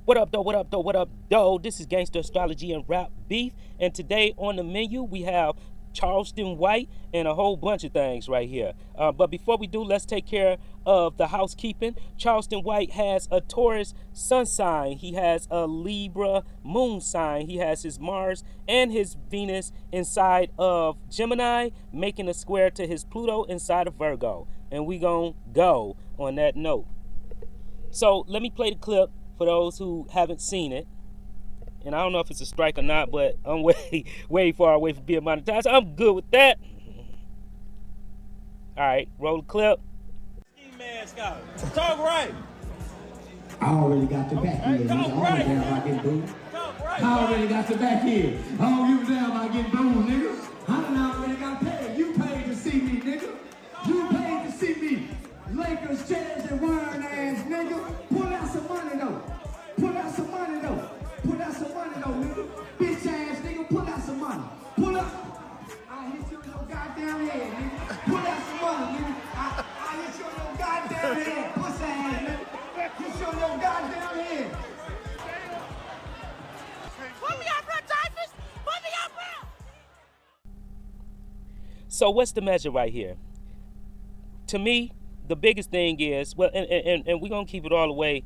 What up, though? What up, though? What up, though? This is Gangster Astrology and Rap Beef. And today on the menu, we have Charleston White and a whole bunch of things right here. But before we do, let's take care of the housekeeping. Charleston White has a Taurus Sun sign. He has a Libra Moon sign. He has his Mars and his Venus inside of Gemini, making a square to his Pluto inside of Virgo. And we gonna go on that note. So let me play the clip for those who haven't seen it. And I don't know if it's a strike or not, but I'm way far away from being monetized. I'm good with that. All right, roll the clip. Talk right. I already got the back here. Talk I right. don't give a damn about getting booed. Talk right. I already got the back here. I don't give a damn about getting booed, nigga. I done already got paid. You paid to see me, nigga. You paid to see me. Lakers, chairs, and wine ass, nigga. Pull out some money, though. Pull out some money, though. Pull out some money, though, nigga. Bitch ass, nigga. Pull out some money. Pull out. I hit you in your goddamn head, nigga. Pull out some money, nigga. I hit you in your goddamn head. Pussy ass, nigga. Hit you in your goddamn head. Put me up, bro, typhus. Put me up, bro. So what's the measure right here? To me, the biggest thing is, well, and we're going to keep it all the way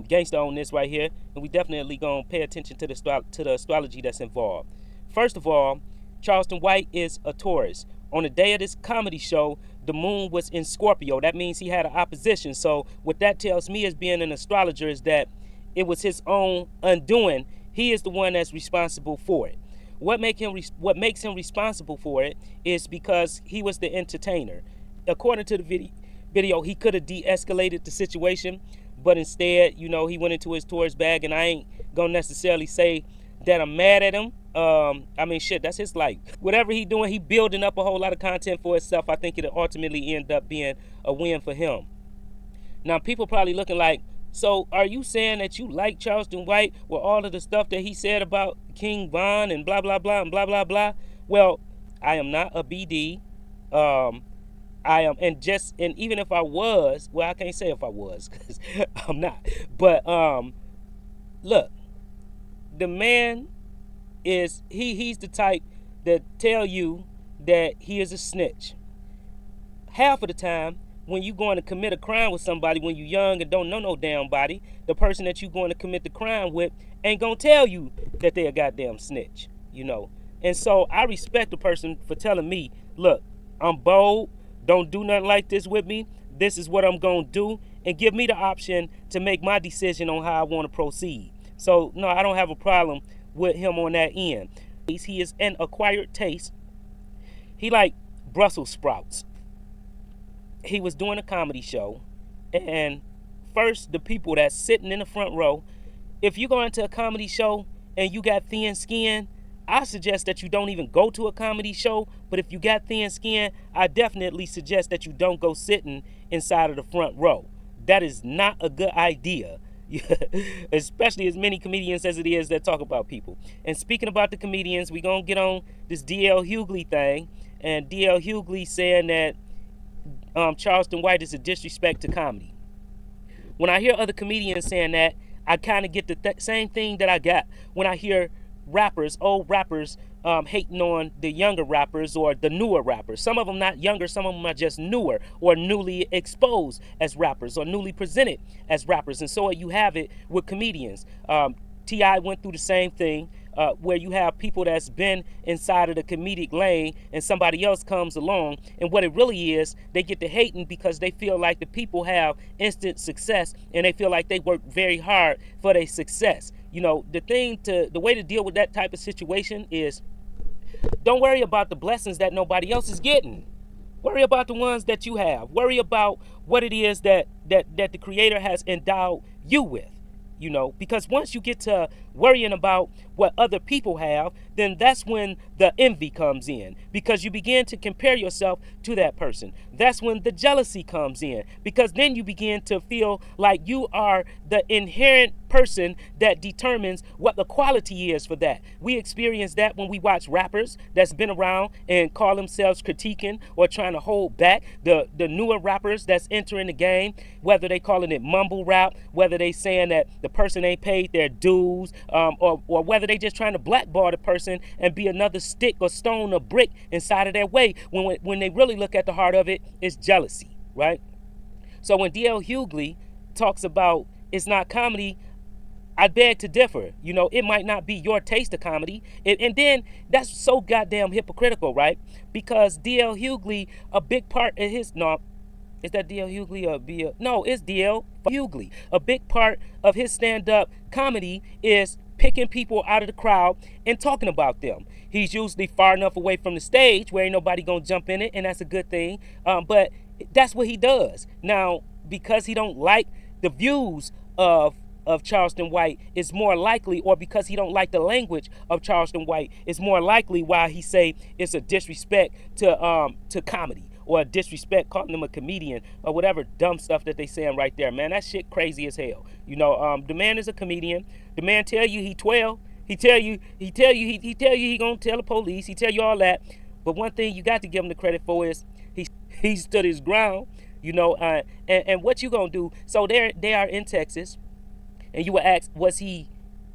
gangster on this right here, and we definitely going to pay attention to the astrology that's involved. First of all, Charleston White is a Taurus. On the day of this comedy show, the moon was in Scorpio. That means he had an opposition. So what that tells me as being an astrologer is that it was his own undoing. He is the one that's responsible for it. What makes him responsible for it is because he was the entertainer. According to the video, he could have de-escalated the situation, but instead, you know, he went into his Taurus bag, and I ain't gonna necessarily say that I'm mad at him. I mean, shit, that's his life. Whatever he doing, he building up a whole lot of content for himself. I think it'll ultimately end up being a win for him. Now, people probably looking like, so are you saying that you like Charleston White with all of the stuff that he said about King Von and blah, blah, blah, and blah, blah, blah? Well, I am not a BD. I am, and even if I was, well, I can't say if I was, because I'm not. But look, the man is, he's the type that tell you that he is a snitch. Half of the time, when you going to commit a crime with somebody when you young and don't know no damn body, the person that you going to commit the crime with ain't gonna tell you that they a goddamn snitch, you know. And so I respect the person for telling me, look, I'm bold. Don't do nothing like this with me. This is what I'm going to do, and give me the option to make my decision on how I want to proceed. So, no, I don't have a problem with him on that end. He is an acquired taste. He like Brussels sprouts. He was doing a comedy show, and first, the people that's sitting in the front row, if you go into a comedy show and you got thin skin, I suggest that you don't even go to a comedy show. But if you got thin skin, I definitely suggest that you don't go sitting inside of the front row. That is not a good idea. Especially as many comedians as it is that talk about people. And speaking about the comedians, we're going to get on this DL Hugley thing. And DL Hugley saying that Charleston White is a disrespect to comedy. When I hear other comedians saying that, I kind of get the same thing that I got when I hear rappers, old rappers, hating on the younger rappers or the newer rappers. Some of them not younger, some of them are just newer or newly exposed as rappers or newly presented as rappers. And so you have it with comedians. T.I. went through the same thing, where you have people that's been inside of the comedic lane and somebody else comes along, and what it really is, they get to hating because they feel like the people have instant success and they feel like they work very hard for their success. You know, the way to deal with that type of situation is, don't worry about the blessings that nobody else is getting. Worry about the ones that you have. Worry about what it is that the Creator has endowed you with. You know, because once you get to worrying about what other people have, then that's when the envy comes in, because you begin to compare yourself to that person. That's when the jealousy comes in, because then you begin to feel like you are the inherent person that determines what the quality is for that. We experience that when we watch rappers that's been around and call themselves critiquing or trying to hold back the newer rappers that's entering the game, whether they calling it mumble rap, whether they saying that the person ain't paid their dues, or whether they just trying to blackball the person and be another stick or stone or brick inside of their way, when they really look at the heart of it, it's jealousy, right? So when D.L. Hugley talks about it's not comedy, I beg to differ. You know, it might not be your taste of comedy. And then that's so goddamn hypocritical, right? Because D.L. Hugley, a big part of his, no, is that D.L. Hugley or B.L.? No, it's D.L. Hugley. A big part of his stand-up comedy is picking people out of the crowd and talking about them. He's usually far enough away from the stage where ain't nobody gonna jump in it, and that's a good thing. But that's what he does. Now, because he don't like the views of Charleston White, is more likely, or because he don't like the language of Charleston White, it's more likely why he say it's a disrespect to comedy, or a disrespect calling him a comedian, or whatever dumb stuff that they saying right there, man. That shit crazy as hell. You know, the man is a comedian. The man tell you he 12. He tell you he gonna tell the police. He tell you all that. But one thing you got to give him the credit for is he stood his ground. You know, and what you gonna do? So they are in Texas, and you will ask,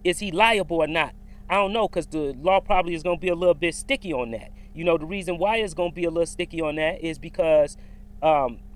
is he liable or not? I don't know, because the law probably is going to be a little bit sticky on that. You know, the reason why it's going to be a little sticky on that is because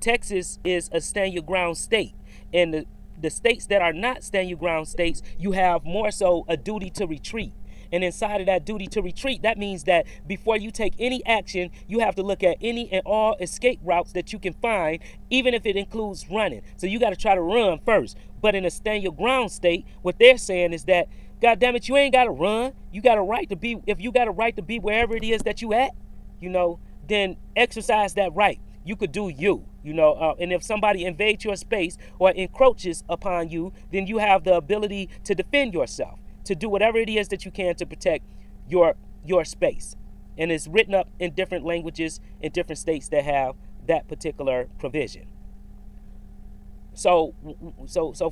Texas is a stand your ground state. And the states that are not stand your ground states, you have more so a duty to retreat. And inside of that duty to retreat, that means that before you take any action, you have to look at any and all escape routes that you can find, even if it includes running. So you got to try to run first. But in a stand your ground state, what they're saying is that, God damn it, you ain't got to run. You got a right to be, if you got a right to be wherever it is that you at, you know, then exercise that right. You could do you, you know, and if somebody invades your space or encroaches upon you, then you have the ability to defend yourself, to do whatever it is that you can to protect your space. And it's written up in different languages in different states that have that particular provision. So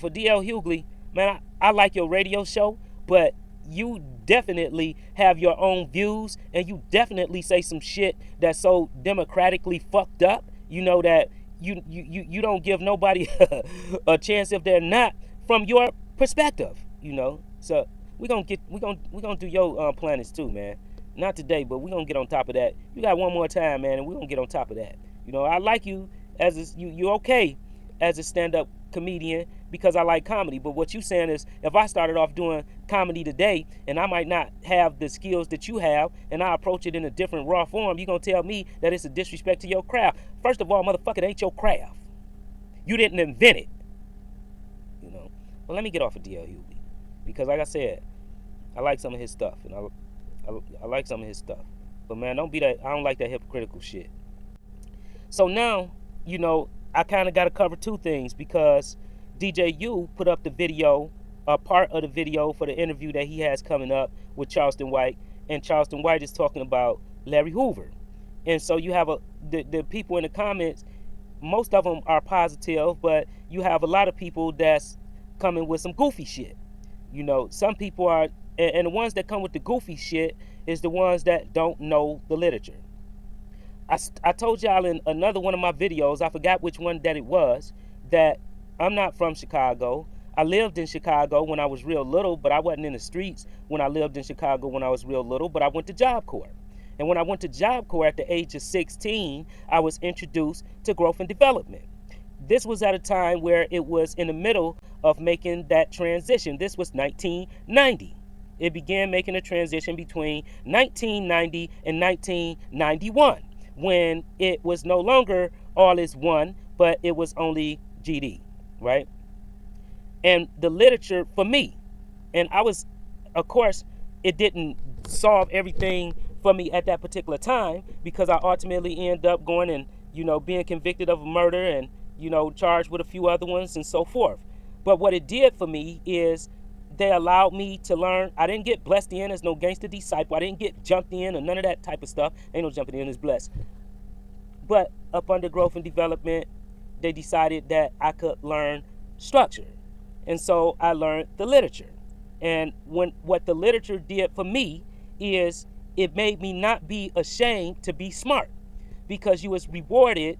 for D.L. Hugley, man, I like your radio show, but you definitely have your own views, and you definitely say some shit that's so democratically fucked up, you know, that you don't give nobody a chance if they're not from your perspective, you know. So we're gonna do your planets too, man. Not today, but we're gonna get on top of that. You got one more time, man, and we're gonna get on top of that. You know, I like you as you're okay as a stand-up comedian because I like comedy. But what you saying is, if I started off doing comedy today and I might not have the skills that you have, and I approach it in a different raw form, you're gonna tell me that it's a disrespect to your craft. First of all, motherfucker, it ain't your craft. You didn't invent it. You know. Well, let me get off of D.L. Hugley, because like I said, I like some of his stuff, and I like some of his stuff. But man, don't be that. I don't like that hypocritical shit. So now, you know, I kind of got to cover two things, because DJ U put up the video, part of the video for the interview that he has coming up with Charleston White, and Charleston White is talking about Larry Hoover. And so you have the people in the comments, most of them are positive, but you have a lot of people that's coming with some goofy shit. You know, some people are, and the ones that come with the goofy shit is the ones that don't know the literature. I told y'all in another one of my videos, I forgot which one that it was, that I'm not from Chicago. I lived in Chicago when I was real little, but I wasn't in the streets when I lived in Chicago when I was real little, but I went to Job Corps. And when I went to Job Corps at the age of 16, I was introduced to growth and development. This was at a time where it was in the middle of making that transition. This was 1990. It began making a transition between 1990 and 1991. When it was no longer all is one, but it was only GD, right? And the literature for me, and I was, of course, it didn't solve everything for me at that particular time, because I ultimately ended up going and, you know, being convicted of a murder and, you know, charged with a few other ones and so forth. But what it did for me is they allowed me to learn. I didn't get blessed in as no gangster disciple. I didn't get jumped in or none of that type of stuff. Ain't no jumping in, it's blessed. But up under growth and development, they decided that I could learn structure. And so I learned the literature. And what the literature did for me is it made me not be ashamed to be smart, because you was rewarded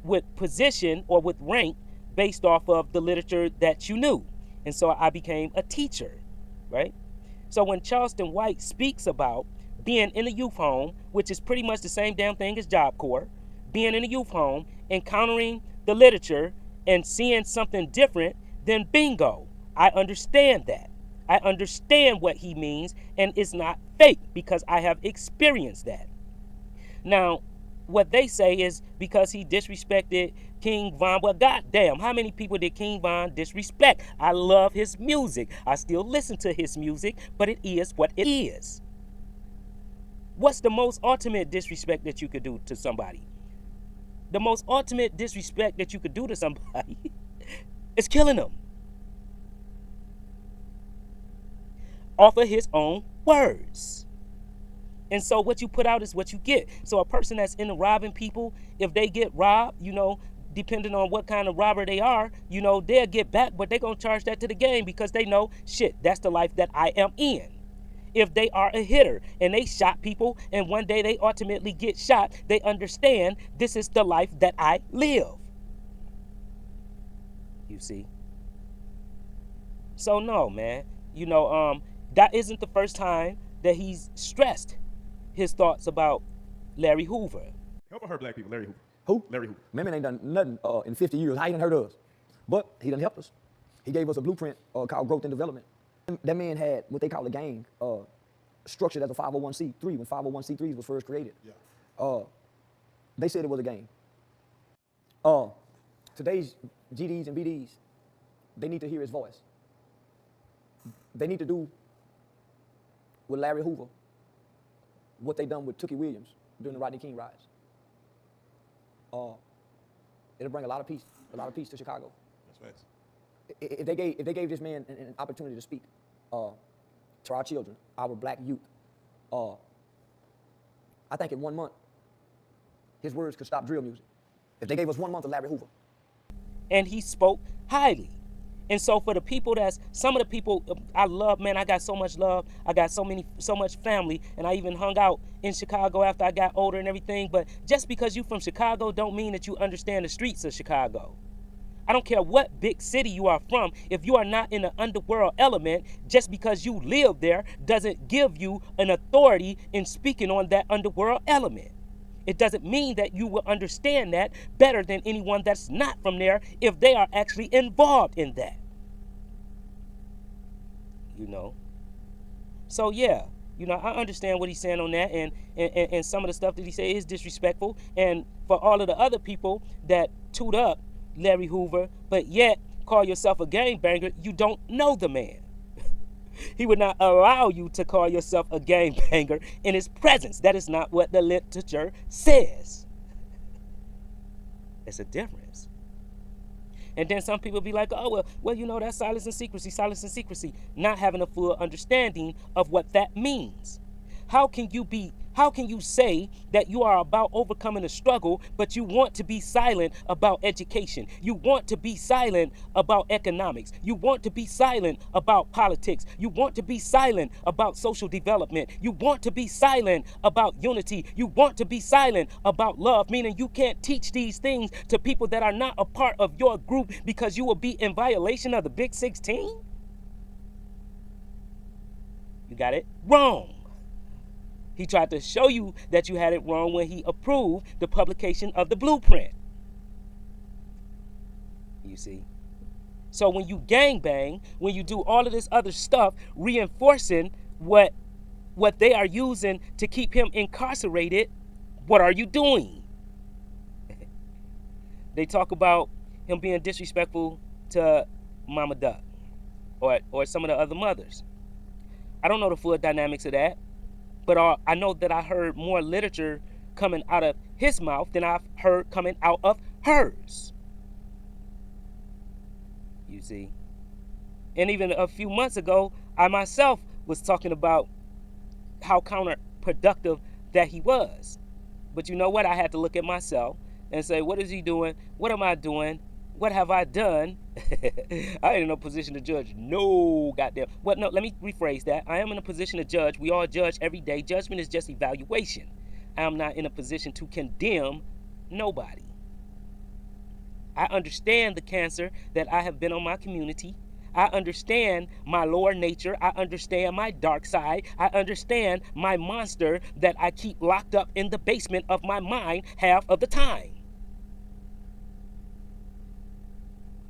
with position or with rank based off of the literature that you knew. And so I became a teacher, right? So when Charleston White speaks about being in a youth home, which is pretty much the same damn thing as Job Corps, being in a youth home, encountering the literature and seeing something different, then bingo, I understand that. I understand what he means, and it's not fake because I have experienced that. Now, what they say is because he disrespected King Von. Well, goddamn, how many people did King Von disrespect? I love his music. I still listen to his music, but it is what it is. What's the most ultimate disrespect that you could do to somebody? The most ultimate disrespect that you could do to somebody is killing them. Off of his own words. And so what you put out is what you get. So a person that's into robbing people, if they get robbed, depending on what kind of robber they are, they'll get back, but they're going to charge that to the game because they know, shit, that's the life that I am in. If they are a hitter and they shot people and one day they ultimately get shot, they understand this is the life that I live. You see? So no, man, that isn't the first time that he's stressed his thoughts about Larry Hoover. Help or hurt black people, Larry Hoover. Who? Larry Hoover. Man ain't done nothing in 50 years. How he done hurt us? But he done helped us. He gave us a blueprint called Growth and Development. That man had what they call a gang structured as a 501c3 when 501c3s was first created. Yeah. They said it was a gang. Today's GDs and BDs, they need to hear his voice. They need to do with Larry Hoover what they done with Tookie Williams during the Rodney King riots. It'll bring a lot of peace to Chicago. That's facts. If they gave this man an opportunity to speak to our children, our black youth, I think in 1 month, his words could stop drill music. If they gave us 1 month of Larry Hoover. And he spoke highly. And so for the people some of the people I love, man, I got so much love. I got so much family, and I even hung out in Chicago after I got older and everything. But just because you from Chicago don't mean that you understand the streets of Chicago. I don't care what big city you are from. If you are not in the underworld element, just because you live there doesn't give you an authority in speaking on that underworld element. It doesn't mean that you will understand that better than anyone that's not from there if they are actually involved in that. So yeah, I understand what he's saying on that, and some of the stuff that he said is disrespectful. And for all of the other people that toot up Larry Hoover, but yet call yourself a gangbanger, you don't know the man. He would not allow you to call yourself a gangbanger in his presence. That is not what the literature says. It's a difference. And then some people be like, oh, well, that's silence and secrecy, not having a full understanding of what that means. How can you say that you are about overcoming a struggle, but you want to be silent about education? You want to be silent about economics. You want to be silent about politics. You want to be silent about social development. You want to be silent about unity. You want to be silent about love, meaning you can't teach these things to people that are not a part of your group because you will be in violation of the Big 16? You got it wrong. He tried to show you that you had it wrong when he approved the publication of the blueprint. You see? So when you gangbang, when you do all of this other stuff, reinforcing what they are using to keep him incarcerated, what are you doing? They talk about him being disrespectful to Mama Duck or some of the other mothers. I don't know the full dynamics of that. But I know that I heard more literature coming out of his mouth than I've heard coming out of hers. You see? And even a few months ago, I myself was talking about how counterproductive that he was. But you know what? I had to look at myself and say, what is he doing? What am I doing? What have I done? I ain't in a position to judge. No, goddamn. Well, no, let me rephrase that. I am in a position to judge. We all judge every day. Judgment is just evaluation. I am not in a position to condemn nobody. I understand the cancer that I have been on my community. I understand my lower nature. I understand my dark side. I understand my monster that I keep locked up in the basement of my mind half of the time.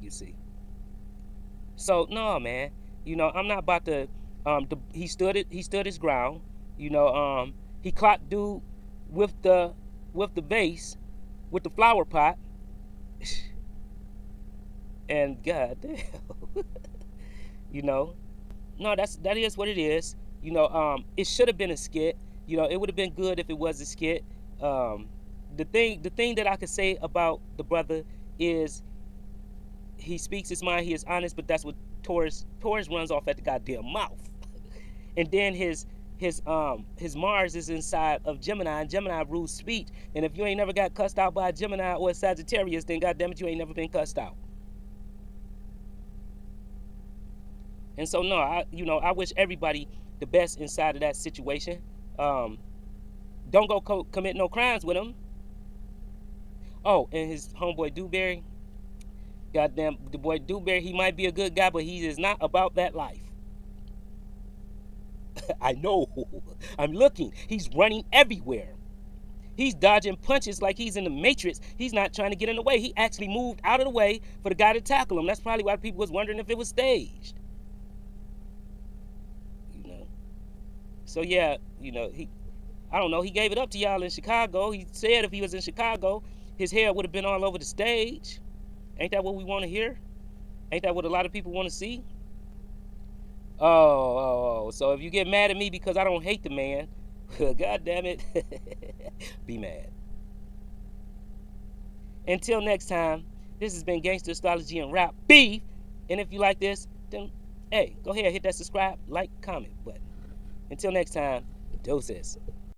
You see. So no, man. You know, I'm not about to. He stood his ground. You know, he clocked dude with the vase, with the flower pot. And goddamn. You know, no, that is what it is. You know, it should have been a skit. You know, it would have been good if it was a skit. The thing that I could say about the brother is he speaks his mind. He is honest, but that's what Taurus runs off at the goddamn mouth. And then his Mars is inside of Gemini, and Gemini rules speech. And if you ain't never got cussed out by a Gemini or a Sagittarius, then goddamn it, you ain't never been cussed out. And so no, I wish everybody the best inside of that situation. Don't go commit no crimes with him. Oh, and his homeboy Dewberry, goddamn, the boy Dewberry, he might be a good guy, but he is not about that life. I know. I'm looking. He's running everywhere. He's dodging punches like he's in the Matrix. He's not trying to get in the way. He actually moved out of the way for the guy to tackle him. That's probably why people was wondering if it was staged. So yeah, you know, I don't know, he gave it up to y'all in Chicago. He said if he was in Chicago, his hair would have been all over the stage. Ain't that what we want to hear? Ain't that what a lot of people want to see? Oh, so if you get mad at me because I don't hate the man, God damn it, be mad. Until next time, this has been Gangster Astrology and Rap Beef. And if you like this, then hey, go ahead, hit that subscribe, like, comment button. Until next time, doses.